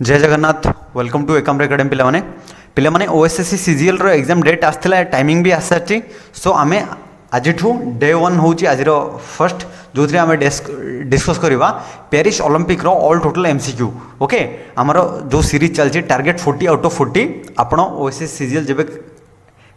जय Jagannath welcome to Ekamra academy पिलाने पिलाने ओएसएससी सीजीएल रो एग्जाम डेट आसला टाइमिंग भी आस सारी सो आम आज डे वन हूँ आज फर्स्ट जो थी आम डिस्कस करवा पेरिस ओलंपिक रो ऑल टोटल एमसीक्यू ओके आमर जो सीरीज चलती टार्गेट 40 आउट ऑफ 40 आपण ओएसएससी सीजीएल जब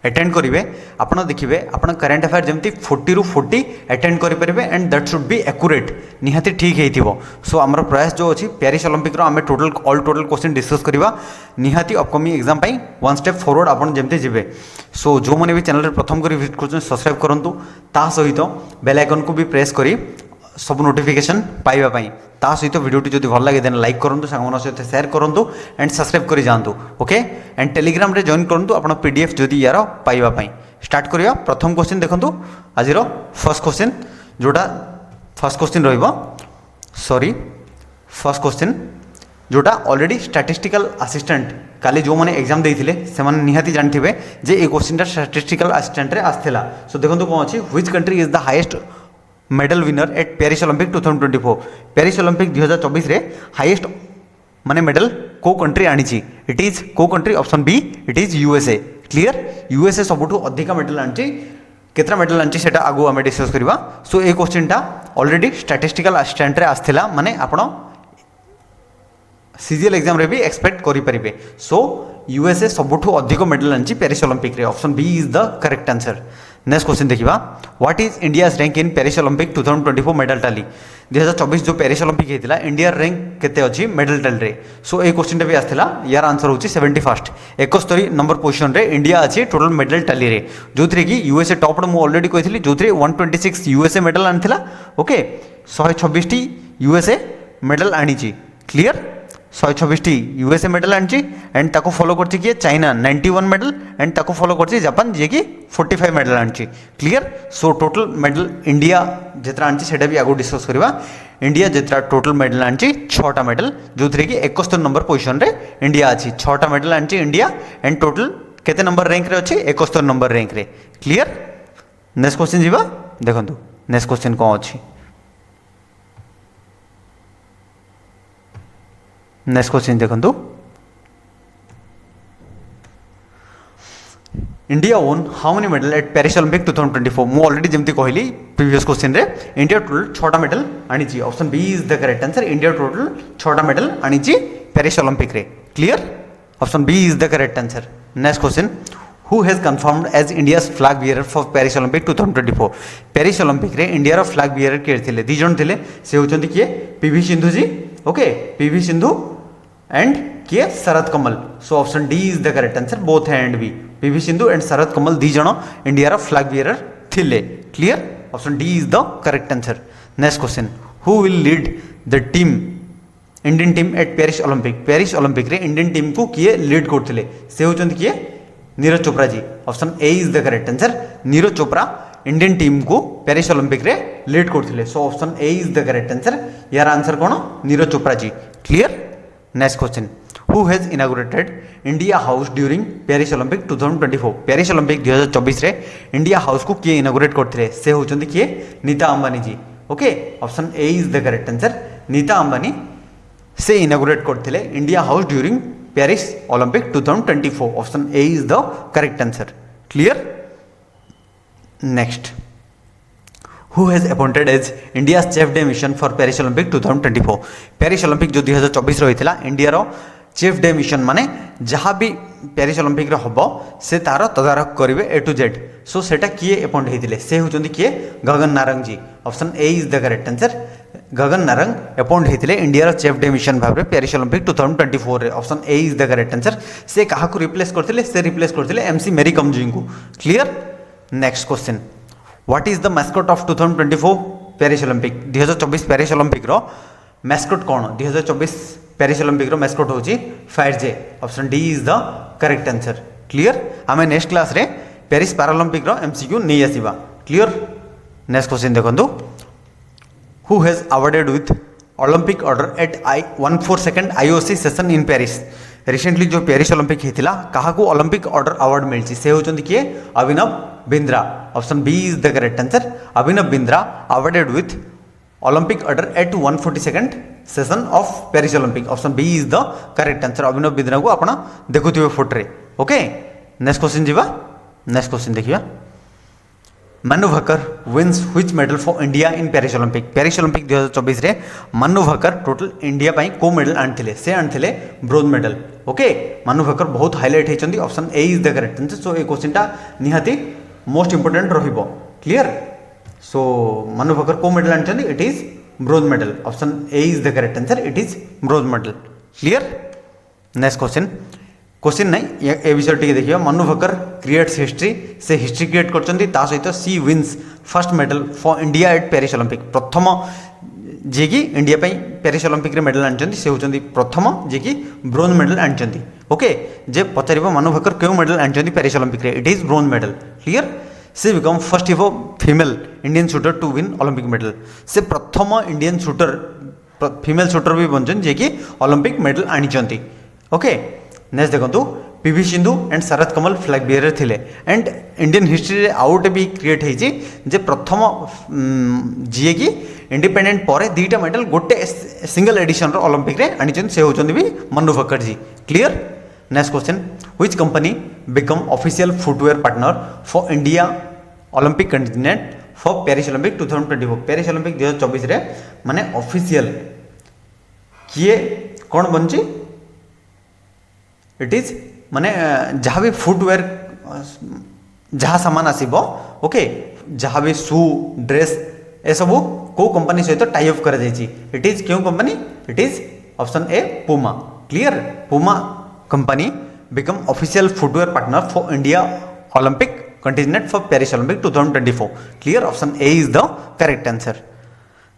अटेंड करेंगे आप देखिए आप करेन्ट अफेयर जमी 40 ରୁ 40 अटेंड करेंगे and that should be accurate निहाती ठीक हो सो आमर प्रयास जो अच्छी पेरिस ओलंपिक रो आमे total all total question discuss करवा निहाती अपकमिंग एग्जाम पाई वन स्टेप फॉरवर्ड आपन जमते जिवे सो जो मैंने भी चैनल प्रथम कर विजिट कर सब्सक्राइब करूँ ता सहित बेल आइकन को भी प्रेस करी सब नोटिफिकेशन पाइबापी ता सहित वीडियो जब भल लगे देन लाइक करूँ सांग सहित शेयर करूँ एंड सब्सक्राइब कर जातु ओके एंड टेलीग्राम रे जॉइन करूँ आप पीडीएफ जदि यार पाइबापी स्टार्ट करिया प्रथम क्वेश्चन देखंतु आज फर्स्ट क्वेश्चन जोटा फर्स्ट क्वेश्चन रहिबो सॉरी फर्स्ट क्वेश्चन जोटा ऑलरेडी स्टैटिस्टिकल असिस्टेंट काली जो मैंने एग्जाम देइथिले से माने निहाती जानथिबे जे ए क्वेश्चन स्टैटिस्टिकल असिस्टेंट रे आस्थिला सो देखंतु कोन अछि which country is the highest medal winner at Paris Olympic 2024 Paris Olympic 2024 रे हाईएस्ट माने मेडल को कंट्री आनी इट इज को country option B it is USA clear USA सबुठु अधिक मेडल आनी केतना मेडल आनी सेटा आगु आमे डिस्कस करबा सो ए क्वेश्चन टा ऑलरेडी स्टैटिस्टिकल असिस्टेंट रे आस्थिला माने आपण सीजीएल एग्जाम रे भी एक्सपेक्ट करि परिबे सो यूएसए सबुठु अधिक मेडल आनी पेरिस ओलंपिक रे option B is the correct answer next question देखिबा what is India's rank in Paris Olympic 2024 medal tally 2024 जो पेरिस ओलंपिक हेतिला इंडिया रैंक केते अछि मेडल टाली रे सो ए क्वेश्चन भी आस्थिला यार आंसर होची 71st 71 नंबर पोजीशन रे इंडिया अछि टोटल मेडल टाली रे जोथरे कि यूएसए टॉप रे मु ऑलरेडी कहितली जोथरे 126 यूएसए मेडल आनथिला ओके 126 टी यूएसए मेडल आनीची क्लियर 126 यूएसए मेडल आनी एंड ताको फॉलो करछि कि चाइना 91 मेडल एंड ताको फॉलो करछि जापान जे कि 45 मेडल आनी clear so total medal India जितना आनी सेटा भी आगो डिस्कस करवा इंडिया जितना टोटल मेडल आनी 6टा मेडल जो थी कि 71 नंबर पोजीशन रे इंडिया अच्छी 6टा मेडल आनी इंडिया एंड टोटल केते नंबर रैंक रे अच्छी 71 नंबर रैंक रे क्लियर नेक्स्ट क्वेश्चन जीवा देखंतु नेक्स्ट क्वेश्चन कौन अच्छी नेक्स्ट क्वेश्चन देखंतु India won how many medal at Paris Olympic 2024 मु ऑलरेडी जमती कहली प्रीवियस क्वेश्चन रे इंडिया टोटल 6टा मेडल आनी option B is the correct answer India total 6टा मेडल आनी पेरिस ओलंपिक रे clear option B is the correct answer next question who has confirmed as India's flag bearer for Paris Olympic 2024 Paris Olympic रे India रो flag bearer के थिले दी जण थिले से होचंती किए PV Sindhu ji okay PV Sindhu and किए Sharath Kamal so option D is the correct answer both A and B PV Sindhu and Sharath Kamal दी जण इंडिया रो फ्लैग बियरर थिले clear option D is the correct answer next question who will lead the team Indian team at Paris Olympic रे Indian team को किए lead करथिले से होचंती किए Neeraj Chopra ji option A is the correct answer Neeraj Chopra Indian team को Paris Olympic रे lead करथिले so option A is the correct answer यार आंसर कोन Neeraj Chopra ji clear next question who has inaugurated India house during Paris Olympic 2024 Paris Olympic 2024 रे India house को किए inaugurate करथिले से होचंती किए Nita Ambani ji okay option A is the correct answer Nita Ambani से इनागुरेट करथिले India house during Paris Olympic 2024 option A is the correct answer clear next who has appointed as India chief de mission for Paris Olympic 2024 Paris Olympic जो 2024 रही India रो chief de mission माने जहाँ भी Paris Olympic रे हबो से तार तदारख करेंगे ए टू जेड सो सेटा किए अपॉइंट होते से होचंती किए Gagan Narang ji option A is the correct answer Gagan Narang appoint होते इंडिया रो चीफ डे मिशन भाव में पेरिस ओलंपिक 2024 रे option A is the correct answer से कहा को रिप्लेस करथिले से रिप्लेस करथिले एमसी मेरी कम जी को clear next question what is the mascot of 2024 Paris Olympic 2024 Paris Olympic रो मैस्कट कौन 2024 पेरिस ओलंपिक रो मैस्कट होची फायर जे option D is the correct answer clear आमे नेक्स्ट क्लास रे पेरिस पैरालंपिक रो एमसीक्यू नहीं आसीबा क्लियर नेक्स्ट क्वेश्चन देखंतु who has awarded with Olympic order at 142nd IOC session in Paris recently जो पेरिस ओलंपिक हेतिला कहा को ओलंपिक ऑर्डर अवार्ड मिलची से होचंती किए Abhinav Bindra option B is the correct answer Abhinav Bindra awarded with Olympic order at 142nd session of Paris Olympic. Option B is the correct answer. Abhinav Bindra को आपण देखुथिबे फोटो रे। ओके नेक्स्ट क्वेश्चन जीवा। नेक्स्ट क्वेश्चन देखिया। Manu Bhaker wins which medal for India in Paris Olympic. Paris Olympic 2024 रे Manu Bhaker total India पाई को medal आनथिले? से आनथिले bronze medal. Okay Manu Bhaker बहुत हाईलाइट हेचंदी। Option A is the correct answer. So A question टा निहाती मोस्ट इंपोर्टेंट रहिबो। क्लियर। सो मनु भाकर को मेडल आनचंदी? It is bronze medal. Option A is the correct answer. It is bronze medal. Clear. Next question. Question नहीं ए विषय टी देखिए। Manu Bhaker creates history. से हिस्ट्री क्रिएट करचंदी ता सहित she wins first medal for India at Paris Olympic. प्रथम जे कि इंडिया पई पेरिस ओलंपिक रे मेडल आनचंदी से होचंदी प्रथम जे कि ब्रोंज मेडल आनचंदी। ओके जे पचारिबो मनु भाकर केउ मेडल आनचंदी पेरिस ओलंपिक रे? It is bronze medal. Clear. से become first ever female Indian shooter to win Olympic medal. से प्रथम इंडियन शूटर फीमेल शूटर भी बनचन जे कि ओलंपिक मेडल आनिचंती। ओके नेक्स्ट देखो। PV Sindhu and Sharath Kamal flag bearer थिले। एंड इंडियन हिस्ट्री रे out भी create होइछि जे प्रथम जी कि इंडिपेंडेंट पर दुईटा मेडल गोटे सिंगल एडिशन रो ओलंपिक रे आनिचन से होचंदी भी Manu Bhaker ji. Clear. Next question. Which company become official footwear partner for India Olympic contingent for Paris Olympic 2024। Paris Olympic 2024 रे माने ऑफिशियल किए कौन बनची? इट इज माने जहाँ भी फुटवेयर जहाँ सामान आसीबो। ओके जहाँ भी शू ड्रेस ए सब को कंपनी सहित टाई अप करा जायछि? इट इज क्यों company? It is option A Puma. Clear. Puma company become official footwear partner for India Olympic contingent for Paris Olympic 2024। Clear. Option A is the correct answer.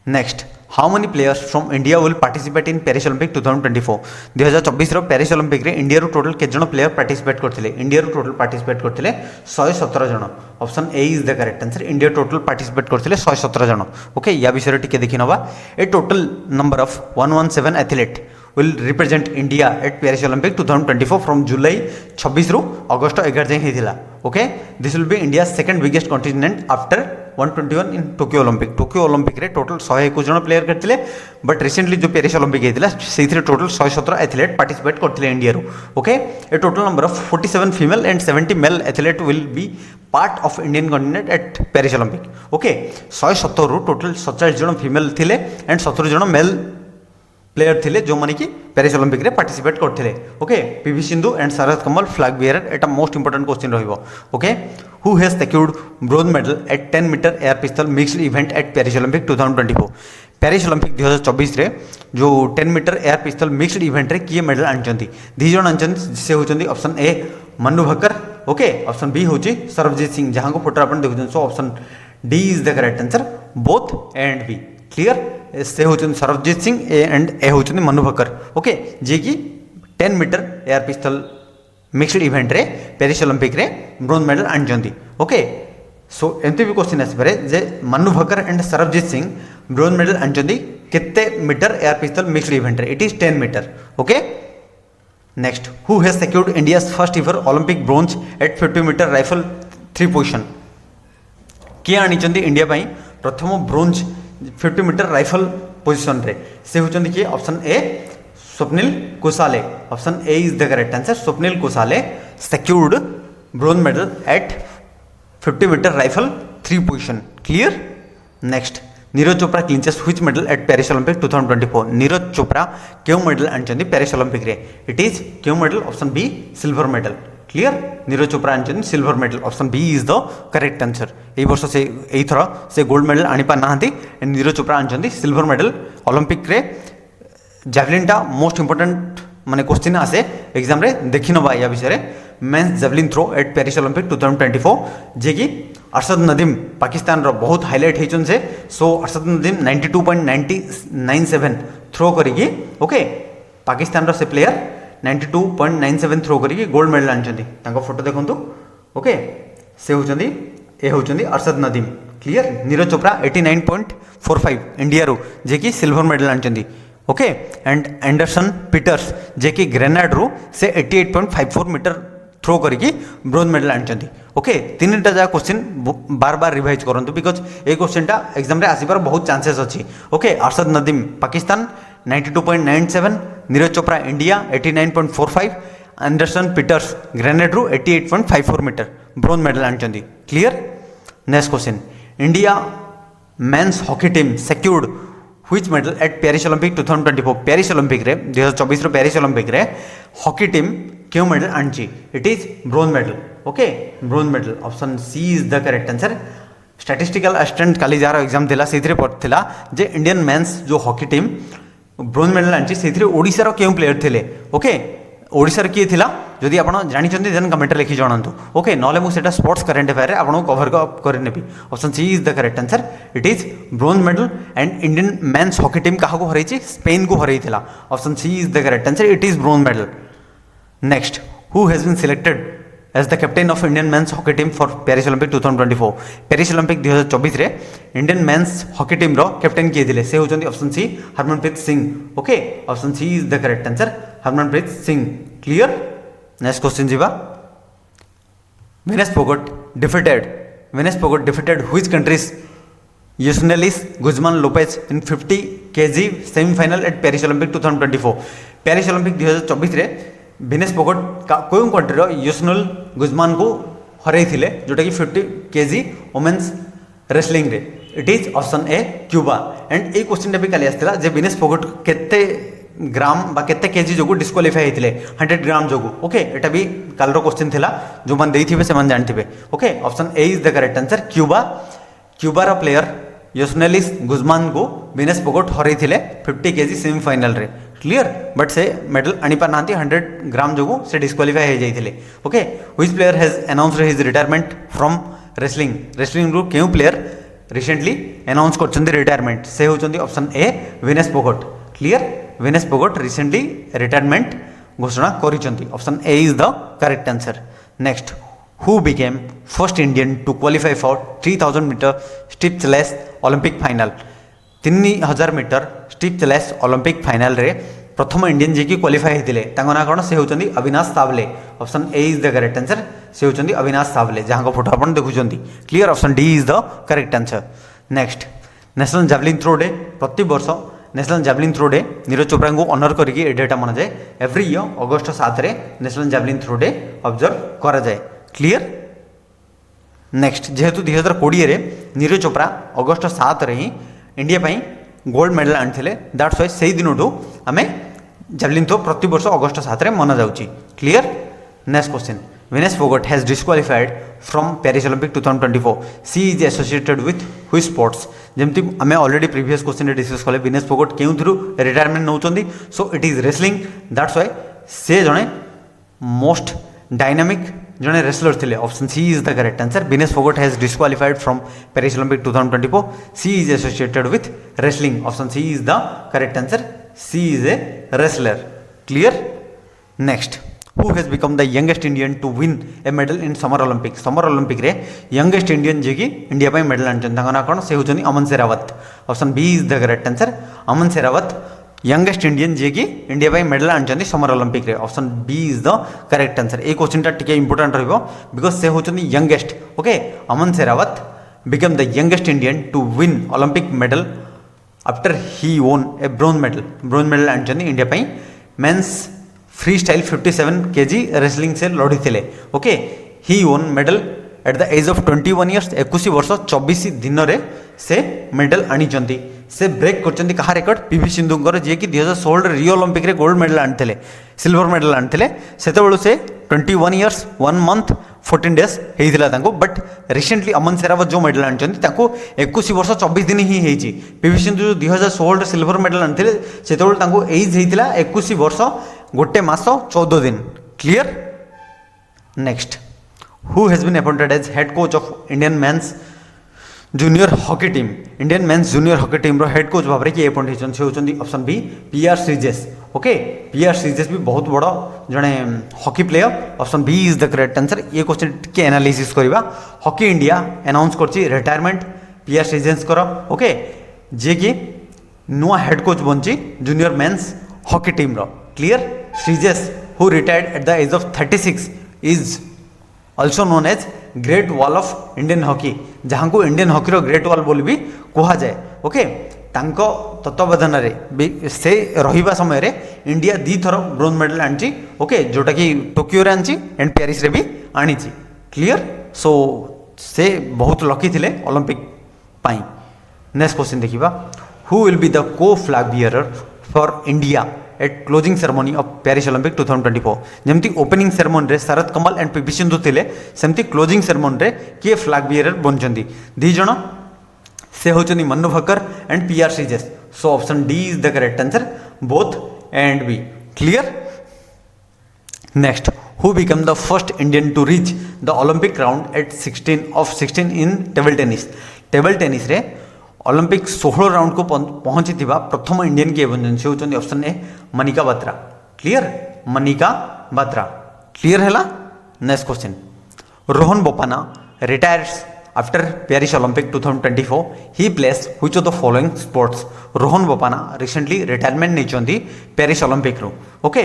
Next. How many players from India will participate in Paris Olympic 2024। 2024 Paris Olympic रे India रो total केते जण player participate करथिले? India रो total participate करथिले 117 जण। Option A is the correct answer. India total participate करथिले 117 जण। ओके या विषय टिके देखि नबा। A total number of 117 athlete will represent India at Paris Olympic 2024 from July 26 ରୁ अगस्त 11 जाए हेतिला। Okay this will be India second biggest contingent after 121 in Tokyo Olympic. Tokyo Olympic रे टोटल 121 जण प्लेयर करथिले बट रिसेंटली जो Paris Olympic हेतिला सेथिरे टोटल 117 एथलीट पार्टिसिपेट करथिले इंडिया रो। Okay A total number of 47 female and 70 male athlete will be part of Indian contingent at Paris Olympic. Okay 117 रू total 47 जण फीमेल थिले एंड 70 जण मेल प्लेयर थिले जो माने कि पेरिस ओलंपिक रे पार्टिसिपेट करथिले। Okay PV Sindhu and Sharath Kamal flag bearer. एटा मोस्ट इंपोर्टेंट क्वेश्चन रहिबो। Okay who has secured bronze medal at 10 meter air pistol mixed event at Paris Olympic 2024। Paris Olympic 2024 रे जो 10 meter air pistol mixed event रे किए medal आनचंती? दी जण आनचंती से होचंदी option A Manu Bhaker. Okay option B होची सरबजीत सिंह जहां को फोटो अपन देखुछन। So option D is the correct answer both A and B. Clear. से होचन सरबजीत सिंह एंड ए होचन मनु भाकर। ओके जे कि 10 meter air pistol mixed event रे पेरिस ओलंपिक रे ब्रोंज मेडल आनचंती। ओके सो एमती भी क्वेश्चन आसी पारे जे Manu Bhaker and Sarabjeet Singh bronze medal आनचंती केते meter air pistol mixed event रे? It is 10 meter. Okay next. Who has secured India's first ever Olympic bronze at 50 metre rifle 3 position? किए आनिचंती इंडिया पई प्रथम ब्रोंज 50 मीटर राइफल पोजिशन रे? से होचंदी कि option A Swapnil Kusale. Option A is the correct answer. Swapnil Kusale secured bronze medal at 50 metre rifle 3 position. Clear. Next. Neeraj Chopra clinches which medal at Paris Olympic 2024? Neeraj Chopra क्यों medal आनचंदी पेरिस ओलंपिक रे? It is क्यों medal? Option B silver medal. Clear. Neeraj Chopra आनचंदी silver medal. Option B is the correct answer. एई वर्ष से एई थरा से गोल्ड मेडल आनी पा नाहंती एंड नीरज चोपड़ा आनचंदी सिल्वर मेडल ओलंपिक रे। जैवलिन टा मोस्ट इंपोर्टेंट माने क्वेश्चन आसे एग्जाम रे देखि नबा या विषय रे। Men's javelin throw at Paris Olympic 2024 जे कि अरशद नदीम पाकिस्तान रो बहुत हाईलाइट हेचन से। सो अरशद नदीम 92.97 थ्रो करिकी ओके पाकिस्तान रो से प्लेयर 92.97 थ्रो करिकी गोल्ड मेडल आनचंती। तांको फोटो देखंतु। ओके से होचंदी ए होचंदी अरशद नदीम। क्लियर। नीरज चोपड़ा 89.45 इंडिया रो जे कि सिल्वर मेडल आनचंती। ओके एंड एंडरसन पीटर्स जे कि ग्रेनाड रू से 88.54 मीटर थ्रो करके ब्रोंज मेडल आनी। ओके तीन टा क्वेश्चन बार बार रिवाइज करूँ बिकज ये क्वेश्चनटा एग्जाम रे आसबार बहुत चांसेस अच्छी। Okay Arshad Nadeem Pakistan 92.97, Neeraj Chopra India 89.45, Anderson Peters Grenada रू 88.54 मीटर ब्रोंज मेडल आनी। Clear. Next question India men's hockey team secured which medal at Paris Olympic 2024। Paris Olympic रे 2024 पेरिस ओलंपिक रे हॉकी टीम क्यों मेडल आनी? It is bronze medal. Okay bronze medal option C is the correct answer. Statistical assistant काली जार exam थिला सेथिरे पड़थिला जे इंडियन मेन्स जो हॉकी टीम ब्रोंज मेडल आनी सेथिरे ओडिसा रो क्यों प्लेयर थिले। ओके ओडिसा किए थिला जदि आप जानते देन कमेंट लिखि जणातु। ओके नॉले मु सेटा स्पोर्ट्स करंट अफेयर रे आपन कवर कर नेबी। Option C is the correct answer. It is bronze medal and Indian men's hockey team कहा को हरैछि? स्पेन को हरैथिला। Option C is the correct answer. It is bronze medal. Next who has been selected as the captain of Indian men's hockey team for Paris Olympic 2024। Paris Olympic 2024 रे Indian men's hockey team रो captain किए थिले से होचंदी option C Harmanpreet Singh. Okay option C is the correct answer Harmanpreet Singh. Clear. Next question जीवा Vinesh Phogat defeated which countries Yusneylis Guzman Lopez in 50 kg semifinal at Paris Olympic 2024। Paris Olympic 2024 रे विनेश फोगट कोई country यूसनुल Guzman को हरई थिले जोटा कि 50 kg वुमेन्स रेसलिंग रे। It is option A Cuba. And ये क्वेश्चन भी काली आसला जे विनेश फोगट केते ग्राम बा केते केजी जो डिस्क्वालीफाई होते 100 ग्राम जो। ओके एटा भी कल क्वेश्चन थिला जो मैंने देथिबे से जानते। Okay option A is the correct answer Cuba. क्यूबार प्लेयर यूसनेलिस गुजमान को विनेश फोगट हरई थिले 50 kg सेमीफाइनल रे। क्लियर। बट से मेडल आनी पार नांती 100 ग्राम जो से डिस्क्वालीफाई हो जाइथिले। Okay which player has announced his retirement from wrestling रू क्यों प्लेयर रिसेंटली अनाउंस करछन्ती रिटायरमेंट से होचन्ती option A Vinesh Phogat. Clear. Vinesh Phogat recently retirement घोषणा करिसेंती। Option A is the correct answer. Next who became first Indian to qualify for 3000 metre steeplechase Olympic final. 3000 metre steeplechase Olympic final रे प्रथम Indian जी की qualify होते ना कौन से होचंती Avinash Sable. Option A is the correct answer से होचंती अविनाश सावले जहाँ फोटो आप देखुंत। Clear. Option D is the correct answer. Next national javelin throw day प्रति वर्ष national javelin throw day Neeraj Chopra को ऑनर करके डेटा मना जाए। एवरी ईयर अगस्ट 7 रे national javelin throw day observe करा जाए। क्लियर। नेक्स्ट जेहेतु 2020 रे नीरज चोपड़ा अगस्ट 7 रे ही इंडिया पाई गोल्ड मेडल आनी दैट्स वाई से दिन आम जैवलिन थ्रो प्रति वर्ष अगस्ट 7 रे मना जाउची। Clear. Next question Vinesh Phogat has disqualified from Paris Olympic 2024। She is associated with which sports. जमती आम ऑलरेडी प्रीवियस क्वेश्चन रे डिस्कस कले विनेश फोगट क्यों थ्रू रिटायरमेंट नौचंदी। So it is wrestling that's why से जड़े मोस्ट डायनामिक जड़े रेसलर थे। Option C is the correct answer. Vinesh Phogat has disqualified from Paris Olympic 2024। She is associated with wrestling. Option C is the correct answer. She is a wrestler. Clear. Next who has become the youngest Indian to win a medal in summer Olympic. Summer Olympic रे youngest Indian जी की India पाई medal आनी ना कौन से होचंती Aman Sehrawat. Option B is the correct answer. Aman Sehrawat youngest Indian जी की इंडिया पाई मेडल आनी समर ओलंपिक रे। Option B is the correct answer. ये क्वेश्चन टिके इंपोर्टेंट रहिबो बिकॉज से होचंती youngest. Okay Aman Sehrawat become the youngest Indian to win Olympic medal after he won a bronze medal आनी इंडिया पाई men's freestyle 57 kg wrestling से लड़ी थे। Okay he won medal at the age of 21 years 21 वर्ष 24 दिन रे से medal आनी से ब्रेक कर कहा रेकर्ड पीवी सिंधुंकर जी की 2016 रियो ओलंपिक रे गोल्ड मेडल आनी सिल्वर मेडल आनी से 21 इयर्स 1 मंथ 14 डेज होता। बट रिसेंटली अमन शेरावत जो मेडल आनी 21 वर्ष 24 दिन ही होती। पीवी सिंधु जो 2016 सिल्वर मेडल आनी से एज होता 21 वर्ष गोटे मास 14 दिन। Clear. Next who has been appointed as head coach of Indian men's junior hockey team. Indian men's junior hockey team रो हेड कोच भाव में किए अपॉइंट होती। Option B PR Sreejesh. Okay PR Sreejesh भी बहुत बड़ जड़े hockey player. Option B is the correct answer. ये क्वेश्चन के एनालिसिस करवा। हॉकी इंडिया अनाउंस कर रिटायरमेंट पीआर श्रीजेश कर। ओके जे कि नुआ head coach बनची junior men's hockey team रो। Clear. Sreejesh who retired at the age of 36 is also known as great wall of Indian hockey, जहाँ को इंडियन हॉकीर ग्रेट वॉल बोली भी कहा जाए। ओके, तांको तत्वावधान से रहिबा समय रे इंडिया 2 थर ब्रोंज मेडल आनी। ओके, जोटा कि टोकियो आनी एंड पेरिस रे भी आनी। क्लियर। सो से बहुत लकी थिले ओलंपिक पाई। नेक्स्ट क्वेश्चन देखिबा, हु विल बी द को flag bearer for India eight closing ceremony of Paris Olympic 2024। जमती ओपनिंग सेरेमनी रे शरद कमल एंड पीवी सिंधु थिले, सेमती क्लोजिंग सेरेमनी रे किए फ्लैग बियरर बनचंदी। 2 जण से होचंदी Manu Bhaker and PR Sreejesh. So option D is the correct answer, both and B. Clear. Next, who become the first Indian to reach the Olympic round at 16 in table tennis. Table tennis रे Olympic 16 round को पहुंची प्रथम Indian किए बनचंदी। से होचंदी option A Manika Batra. Clear, Manika Batra. Clear हैला। Next question, Rohan Bopanna retires after Paris Olympic 2024 he place which of the following sports. Rohan Bopanna recently retirement नहीं पेरिस ओलंपिक रू। ओके,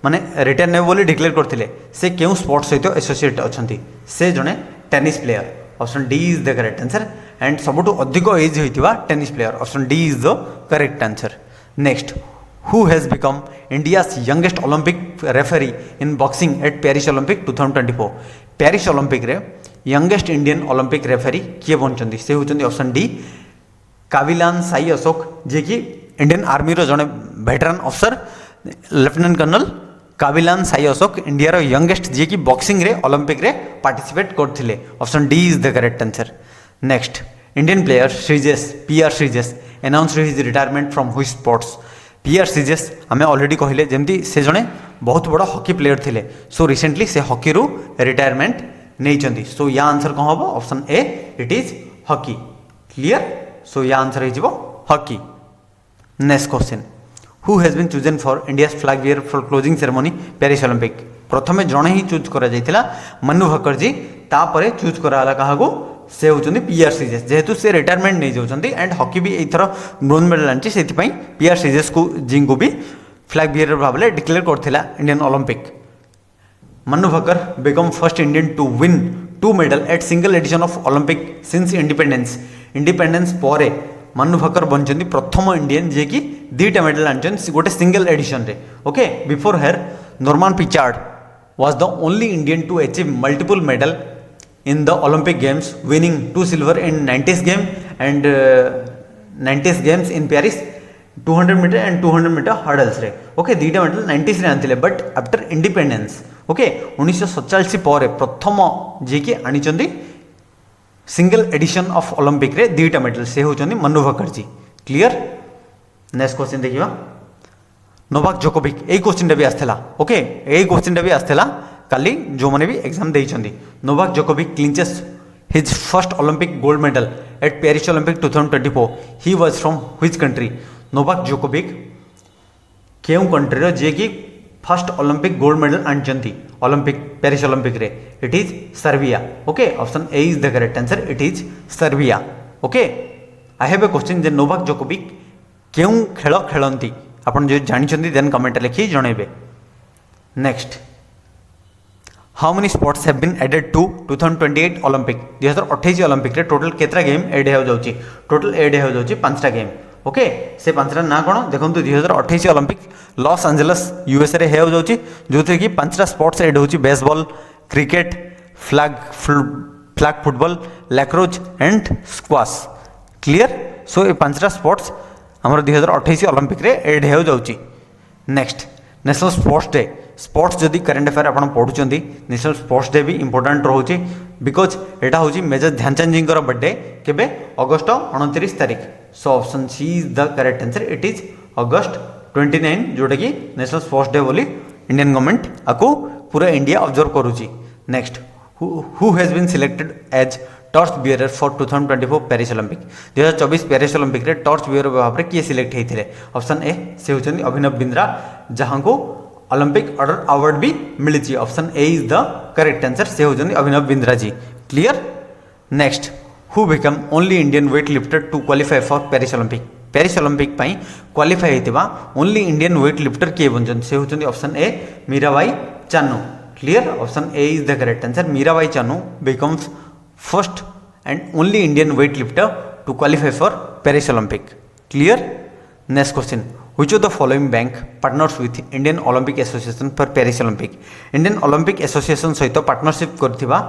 माने रिटायर ने बोली डिक्लेयर करथिले। से केउ स्पोर्ट्स सहित एसोसिएट अछंती। से जने tennis player. Option D is the correct answer and सबुठु अधिक एज होइतिबा tennis player. Option D is the correct answer. Next, who has become India's youngest Olympic referee in boxing at Paris Olympic 2024। Paris Olympic रे youngest Indian Olympic referee किए बनचंदी। से होचंदी option D Kavilan Sai Ashok, जे कि इंडियन आर्मी रो जने veteran अफसर lieutenant colonel Kavilan Sai Ashok India रो यंगेस्ट, जे कि बॉक्सिंग रे ओलंपिक रे पार्टिसिपेट करथिले। Option D is the correct answer. Next, Indian player Sreejesh PR Sreejesh announced his retirement from which sports. PR Sreejesh आमे ऑलरेडी कहले जेमती से जने बहुत बड़ा हॉकी प्लेयर थिले। सो रिसेंटली से हॉकी रू रिटायरमेंट नहीं। सो या आंसर कौन हम? Option A it is hockey. Clear. So या आंसर हो hockey. Next question, who has been chosen for India flag bearer for closing ceremony Paris Olympic. प्रथमे जड़े ही चूज करा जायतिला मनु भक्कर जी, तापरे चूज कराला काहागो से होचंदी पीआर श्रीजेश, जेहेतु से रिटायरमेंट नहीं जाउचंदी एंड हॉकी भी एथर ब्रोंज मेडल आंची। सेति पई पीआर श्रीजेश को जी को भी फ्लैग बियर भाबले डिक्लेयर करथिला Indian Olympic. Manu Bhaker become first Indian to win 2 medal at single edition of Olympic since independence। Independence परे मनु भक्कर बनचंदी प्रथम इंडियन जे कि 2टा मेडल आनचन गोटे सिंगल एडिशन रे। Okay, before her Norman Pritchard was the only Indian to achieve multiple medal in the Olympic games, winning 2 silver in 90s game and 90s games in Paris 200 metre and 200 metre hurdles रे। Okay, 2टा medal 90s रे आनथिले, but after independence okay 1947 पर प्रथम जी कि आनी single addition of Olympic रे 2टा medal. से होचंदी मनु भक्कर जी। क्लियर। नेक्स्ट क्वेश्चन देखिबा, नोवाक जोकोविक। ए क्वेश्चन भी आस्थला। ओके, ए क्वेश्चन भी आस्थला काली जो माने भी एग्जाम देइचंदी। Novak Djokovic clinches his first Olympic gold medal at Paris Olympic 2024। He was from which country. Novak Djokovic केउ कंट्री रो जे कि फर्स्ट ओलंपिक गोल्ड मेडल आनचंती ओलंपिक पेरिस ओलंपिक रे। It is Serbia. Okay, option A is the correct answer, it is Serbia. Okay, I have a question जे Novak Djokovic केउ खेल खेलंती आपण जो जानिचंती देन कमेंट लिखि जणेबे। Next, how many sports have been added to 2028 Olympic. 2028 Olympic रे total केतरा गेम एड हो जाउची। टोटल एड हो जाउची 5टा गेम। ओके, से 5टा ना कोन देखंतु 2028 ओलंपिक लॉस एंजेलिस यूएसए रे हो जाउची, जोथे कि 5टा स्पोर्ट्स एड होची baseball, cricket, flag football, lacrosse and squash. Clear. So ये 5टा स्पोर्ट्स हमर 2028 ओलंपिक रे एड हो जाउची। Next, national sports day. Sports जदि करेंट अफेयर आप पढ़ुंट नेशनल स्पोर्ट्स डे भी इंपोर्टाट रोचे, बिकज एटा हूँ मेजर ध्यानचंद जी बर्थडे केबे अगस्त 29 तारीख। So option C is the correct answer, it is August 29, जोटा कि नेशनल स्पोर्ट्स डे बोली इंडियन गवर्नमेंट आपको पूरा इंडिया ऑब्जर्व करुच्ची। Next, who has been selected as torch bearer for 2024 Paris Olympic. 2024 Paris Olympic रे टॉर्च बियरर भाव में किए सिलेक्ट होते। ऑप्शन ए से होचंदी अभिनव बिंद्रा, जहां को ओलंपिक ऑर्डर अवार्ड भी मिली। Option A is the correct answer, से होचंदी Abhinav Bindra ji. Clear. Next, who become only Indian weightlifter to qualify for Paris Olympic. Paris Olympic पई क्वालिफाई होता ओनली इंडियन वेट लिफ्टर किए बनचन, से होचंदी option A Mirabai Chanu. Clear option A is the correct answer Mirabai Chanu becomes first and only Indian weightlifter to qualify for Paris Olympic clear next question which of the following bank partners with Indian Olympic association for Paris Olympic Indian Olympic association सहित partnership करथिबा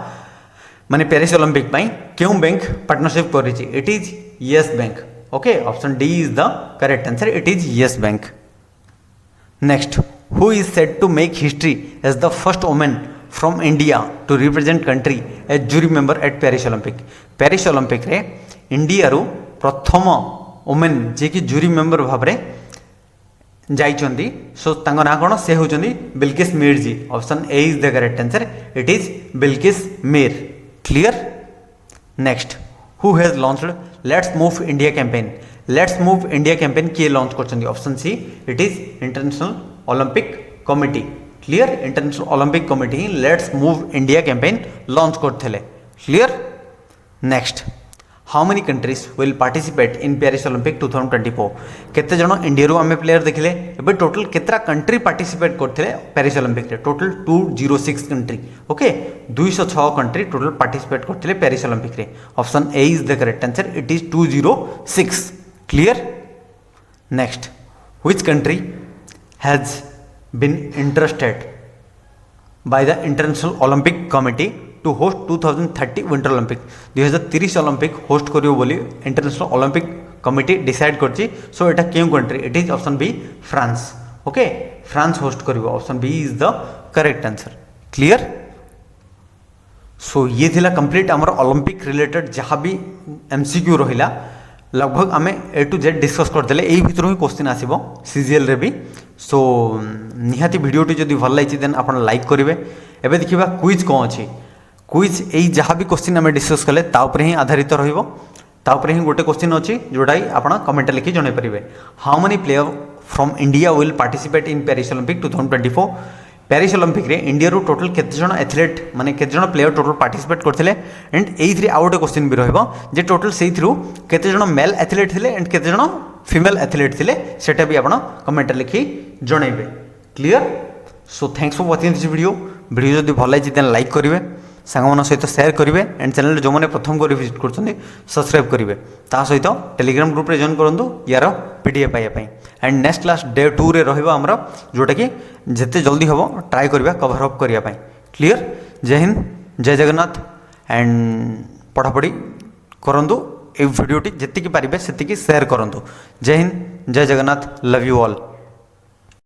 माने Paris Olympic पाई क्यों bank partnership करिछि it is Yes Bank okay option D is the correct answer it is Yes Bank next who is said to make history as the first women from India to represent country as jury member at Paris Olympic रे India रु प्रथम women जे कि jury member भाव रे जाइछंदी सो तांको ना कोन से होचंदी Bilkis Mir ji option A is the correct answer it is Bilkis Mir clear next who has launched let's move India campaign किए लॉन्च करछंदी option C it is International Olympic Committee clear International Olympic Committee let's move India campaign launch करथले clear next how many countries will participate in Paris Olympic 2024 केते जण India रो आमे player देखले एबे total केतरा कंट्री पार्टिसिपेट करथले Paris Olympic रे total 206 country okay 206 country total participate करथले पेरिस ओलंपिक रे option A is the correct answer it is 206 clear next which country has been interested by the International Olympic Committee to host 2030 Winter Olympic 2030 Olympic host करियो बोली international Olympic committee decide करछि so एटा केउ country it is option B France okay France host करियो option B is the correct answer clear so ये थिला complete हमर Olympic related जहाँ भी एमसीक्यू रहिला लगभग आम ए टू जेड डिस्कस करदेले एई भितर ही क्वेश्चन आसीबो सीजीएल रे भी सो निहाती वीडियोटी जदि भल लाइछि देन आपण लाइक करिवे एबे देखिबा क्विज कोन अछि क्विज एई जहाँ भी क्वेश्चन आम डिस्कस कले ता ऊपर ही आधारित रहिबो ता ऊपर ही गोटे क्वेश्चन अछि जोडाई आपण कमेंट लिखि जणे परिबे how many player from India will participate in Paris Olympic 2024 Paris Olympic रे इंडिया रो टोटल केते जण एथलीट माने केते जण प्लेयर टोटल पार्टिसिपेट करथिले एंड एई थ्री आउट क्वेश्चन भी रहइबो जे टोटल सेई थ्रू केते जण मेल एथलीट थिले एंड केते जण फीमेल एथलीट थिले सेटा भी आपण कमेंट लिखि जणैबे clear so thanks for watching this video जदि भल लाइछि देन लाइक करिवे सांगमान सहित शेयर करेंगे एंड चैनल जो मैंने प्रथम कर विजिट कर सब्सक्राइब करेंगे ता सहित टेलीग्राम ग्रुप रे जॉइन करूँ यार पीडीएफ पाइबापी एंड नेक्स्ट क्लास डे 2 रे रहिबा हमरा जोटा कि जिते जल्दी हम ट्राए करवा कवर अप करने क्लियर जय हिंद जय जगन्नाथ एंड पढ़ापढ़ी करूँ ये भिडियोटी जी पारे से शेयर करूँ जय हिंद जय जगन्नाथ लव यू ऑल।